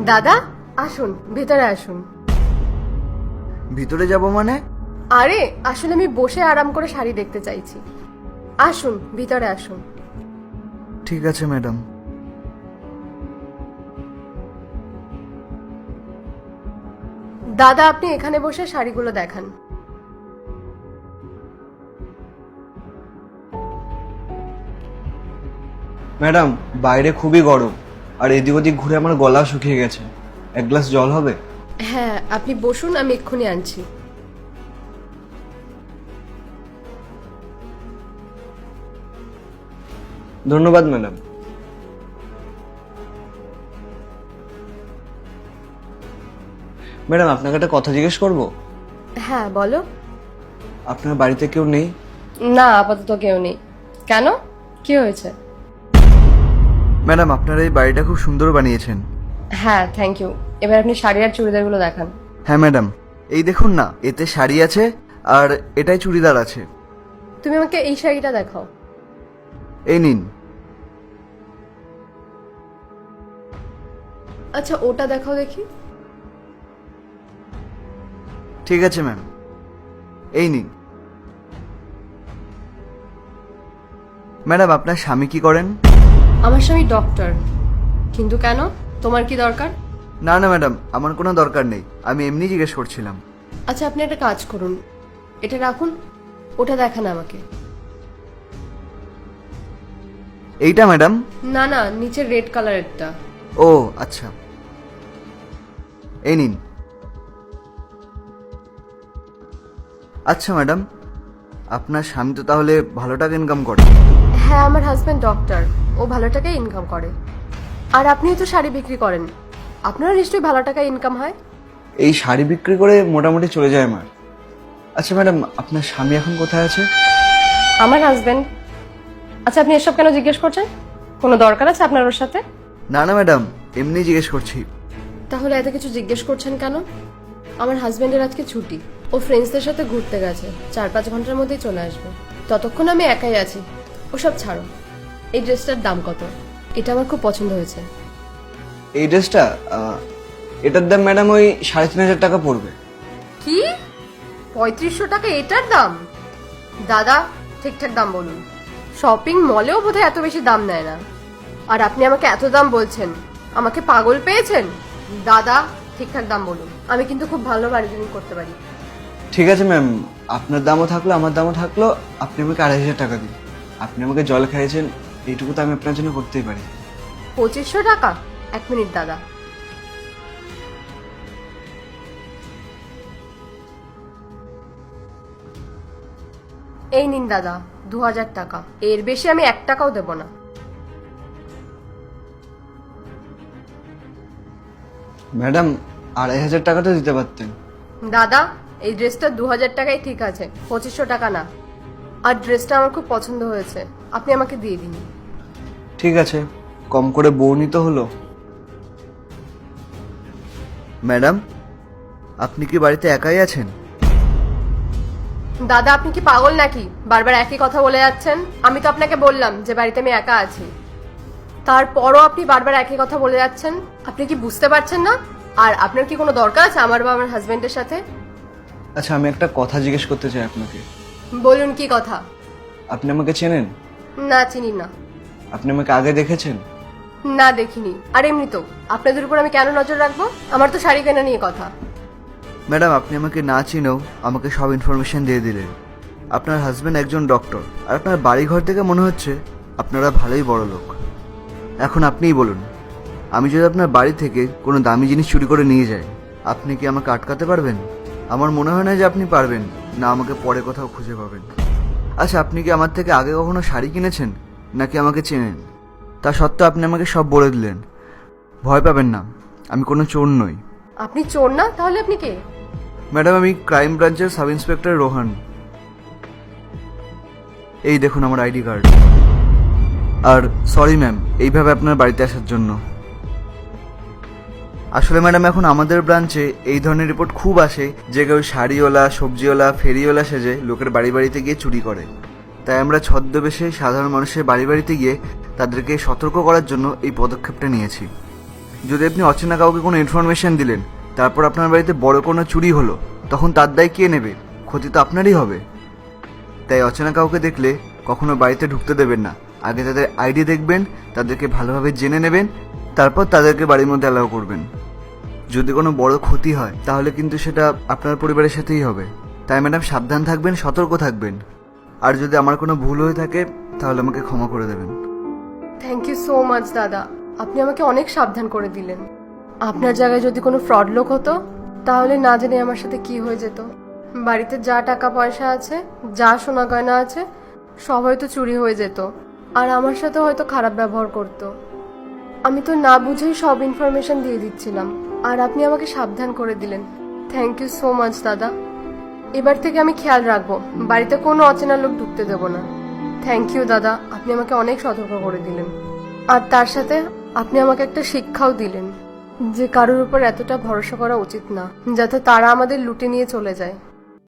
দাদা আসুন, ভেতরে আসুন। ভিতরে যাব মানে? আরে আসলে আমি বসে আরাম করে শাড়ি দেখতে চাইছি। আসুন, ভিতরে আসুন। ঠিক আছে ম্যাডাম। দাদা আপনি এখানে বসে শাড়িগুলো দেখান। ম্যাডাম, বাইরে খুবই গরম, আর এদিক ওদিক ঘুরে আমার গলা শুকিয়ে গেছে। এক গ্লাস জল হবে? হ্যাঁ আপনি বসুন, আমি এক্ষুনি আনছি। ধন্যবাদ ম্যাডাম। ম্যাডাম, আপনাকে একটা কথা জিজ্ঞেস করব? হ্যাঁ বলো। আপনার বাড়িতে কেউ নেই? না, আপাতত কেউ নেই। কেন, কি হয়েছে? ম্যাডাম, আপনারা এই বাড়িটা খুব সুন্দর বানিয়েছেন। হ্যাঁ থ্যাংক ইউ। এবার আপনি শাড়ি আর চুড়িদারগুলো দেখান। হ্যাঁ ম্যাডাম, এই দেখুন না, এতে শাড়ি আছে আর এটাই চুড়িদার আছে। তুমি আমাকে এই শাড়িটা দেখাও। এই নিন। আচ্ছা ওটা দেখাও দেখি। ঠিক আছে ম্যাম, এই নিন। ম্যাডাম, আপনার স্বামী কি করেন? আমার স্বামী ডক্টর। কিন্তু কেন, তোমার কি দরকার? না না ম্যাডাম, আমার কোনো দরকার নেই, আমি এমনি জিজ্ঞেস করছিলাম। আচ্ছা আপনি একটা কাজ করুন, এটা রাখুন, ওটা দেখান আমাকে। এইটা ম্যাডাম? না না, নিচের রেড কালারেরটা। ও আচ্ছা, এই নিন। আচ্ছা ম্যাডাম, আপনার স্বামী তো তাহলে ভালো টাকা ইনকাম করে? হ্যাঁ আমার হাজবেন্ড ডক্টর, ও ভালো টাকায় ইনকাম করে। আর আপনিও তো শাড়ি বিক্রি করেন, আপনারও নিশ্চয়ই ভালো টাকায় ইনকাম হয়। এই শাড়ি বিক্রি করে মোটামুটি চলে যায় আমার। আচ্ছা ম্যাডাম, আপনার স্বামী এখন কোথায় আছে? আমার হাজবেন্ড। আচ্ছা আপনি এসব কেন জিজ্ঞেস করছেন, কোনো দরকার আছে আপনার ওর সাথে? না না ম্যাডাম, এমনি জিজ্ঞেস করছি। তাহলে এত কিছু জিজ্ঞেস করছেন কেন? আমার হাজবেন্ডের আজকে ছুটি, ও ফ্রেন্ডসদের সাথে ঘুরতে গেছে, 4-5 ঘন্টার মধ্যেই চলে আসবে। ততক্ষণ আমি একাই আছি। ওসব ছাড়ো, এই ড্রেসটার দাম কত? এটা আমার খুব পছন্দ হয়েছে। এই ড্রেসটা, এটার দাম ম্যাডাম ওই 3,500 টাকা পড়বে। কি, 3500 টাকা এটার দাম? দাদা ঠিকঠাক দাম বলুন, শপিং মলেও বোধহয় এত বেশি দাম নেয় না। আর আপনি আমাকে এত দাম বলছেন, আমাকে পাগল পেয়েছেন? দাদা ঠিকঠাক দাম বলুন, আমি কিন্তু খুব ভালো বার্গেনিং করতে পারি। ঠিক আছে ম্যাম, আপনার দামও থাকলো আমার দামও থাকলো, আপনি আমাকে 2,500 টাকা দিন। আপনি আমাকে জল খাইয়েছেন, এইটুকু তো আমি আপনার জন্য করতেই পারি। 2500 টাকা? এক মিনিট দাদা। এই নিন দাদা, 2000 টাকা। এর বেশি আমি 1 টাকাও দেব না। ম্যাডাম, 2,500 টাকা তো দিতে পারতেন। দাদা এই ড্রেসটা 2000 টাকাই ঠিক আছে, 2500 টাকা না। আর ড্রেসটা আমার খুব পছন্দ হয়েছে, আপনি আমাকে দিয়ে দিন। ঠিক আছে, কম করে বউনি তো হলো। ম্যাডাম, আপনি কি বাড়িতে একাই আছেন? দাদা আপনি কি পাগল নাকি, বারবার একই কথা বলে যাচ্ছেন? আমি তো আপনাকে বললাম যে বাড়িতে আমি একা আছি, তারপরও আপনি বারবার একই কথা বলে যাচ্ছেন। আপনি কি বুঝতে পারছেন না? আর আপনার কি কোনো দরকার আছে আমার বা আমার হাজবেন্ডের সাথে? আচ্ছা, আমি একটা কথা জিজ্ঞেস করতে চাই আপনাকে। বলুন কি কথা। আপনি আমাকে চেনেন? না চিনি না। আপনি আমাকে আগে দেখেছেন? না দেখিনি। আর এমনি তো আপনাদের উপর আমি কেন নজর রাখবো, আমার তো শাড়ি কেনা নিয়ে কথা। ম্যাডাম, আপনি আমাকে না চিনেও আমাকে সব ইনফরমেশন দিয়ে দিলেন। আপনার হাজবেন্ড একজন ডক্টর, আর আপনার বাড়িঘর থেকে মনে হচ্ছে আপনারা ভালোই বড় লোক। এখন আপনিই বলুন, আমি যদি আপনার বাড়ি থেকে কোনো দামি জিনিস চুরি করে নিয়ে যাই, আপনি কি আমাকে আটকাতে পারবেন? আমার মনে হয় না যে আপনি পারবেন, না আমাকে পরে কোথাও খুঁজে পাবেন। আচ্ছা, আপনি কি আমার থেকে আগে কখনো শাড়ি কিনেছেন, নাকি আমাকে চেনেন? তা সত্ত্বেও আপনি আমাকে সব বলে দিলেন। ভয় পাবেন না, আমি কোনো চোর নই। আপনি চোর না, তাহলে আপনি কে? ম্যাডাম, আমি ক্রাইম ব্রাঞ্চের সাব ইন্সপেক্টর রোহান। এই দেখুন আমার আইডি কার্ড। আর সরি ম্যাম, এইভাবে আপনার বাড়িতে আসার জন্য। আসলে ম্যাডাম, এখন আমাদের ব্রাঞ্চে এই ধরনের রিপোর্ট খুব আসে যে কেউ শাড়িওয়ালা, সবজিওয়ালা, ফেরিওয়ালা সেজে লোকের বাড়ি বাড়িতে গিয়ে চুরি করে। তাই আমরা ছদ্মবেশে সাধারণ মানুষের বাড়ি বাড়িতে গিয়ে তাদেরকে সতর্ক করার জন্য এই পদক্ষেপটা নিয়েছি। যদি আপনি অচেনা কাউকে কোনো ইনফরমেশন দিলেন, তারপর আপনার বাড়িতে বড় কোনো চুরি হলো, তখন তার দায় কে নেবে? ক্ষতি তো আপনারই হবে। তাই অচেনা কাউকে দেখলে কখনো বাড়িতে ঢুকতে দেবেন না। আগে তাদের আইডি দেখবেন, তাদেরকে ভালোভাবে জেনে নেবেন, তারপর তাদেরকে বাড়ির মধ্যে অ্যালাউ করবেন। যদি কোনো বড় ক্ষতি হয় তাহলে কিন্তু সেটা আপনার পরিবারের সাথেই হবে। তাই ম্যাডাম সাবধান থাকবেন, সতর্ক থাকবেন। আর যদি আমার কোনো ভুল হয়ে থাকে তাহলে আমাকে ক্ষমা করে দেবেন। থ্যাংক ইউ সো মাচ দাদা, আপনি আমাকে অনেক সাবধান করে দিলেন। আপনার জায়গায় যদি কোনো ফ্রড লোক হতো তাহলে না জানি আমার সাথে কি হয়ে যেত। বাড়িতে যা টাকা পয়সা আছে, যা সোনা গয়না আছে, সব হয়তো চুরি হয়ে যেত, আর আমার সাথে হয়তো খারাপ ব্যবহার করতো। আমি তো না বুঝেই সব ইনফরমেশন দিয়ে দিচ্ছিলাম, আর আপনি আমাকে সাবধান করে দিলেন। থ্যাংক ইউ সো মাচ দাদা। এবার থেকে আমি খেয়াল রাখবো, বাড়িতে কোনো অচেনা লোক ঢুকতে দেবো না। থ্যাংক ইউ দাদা, আপনি আমাকে অনেক সতর্ক করে দিলেন। আর তার সাথে আপনি আমাকে একটা শিক্ষাও দিলেন যে কারোর উপর এতটা ভরসা করা উচিত না, যাতে তারা আমাদের লুটে নিয়ে চলে যায়।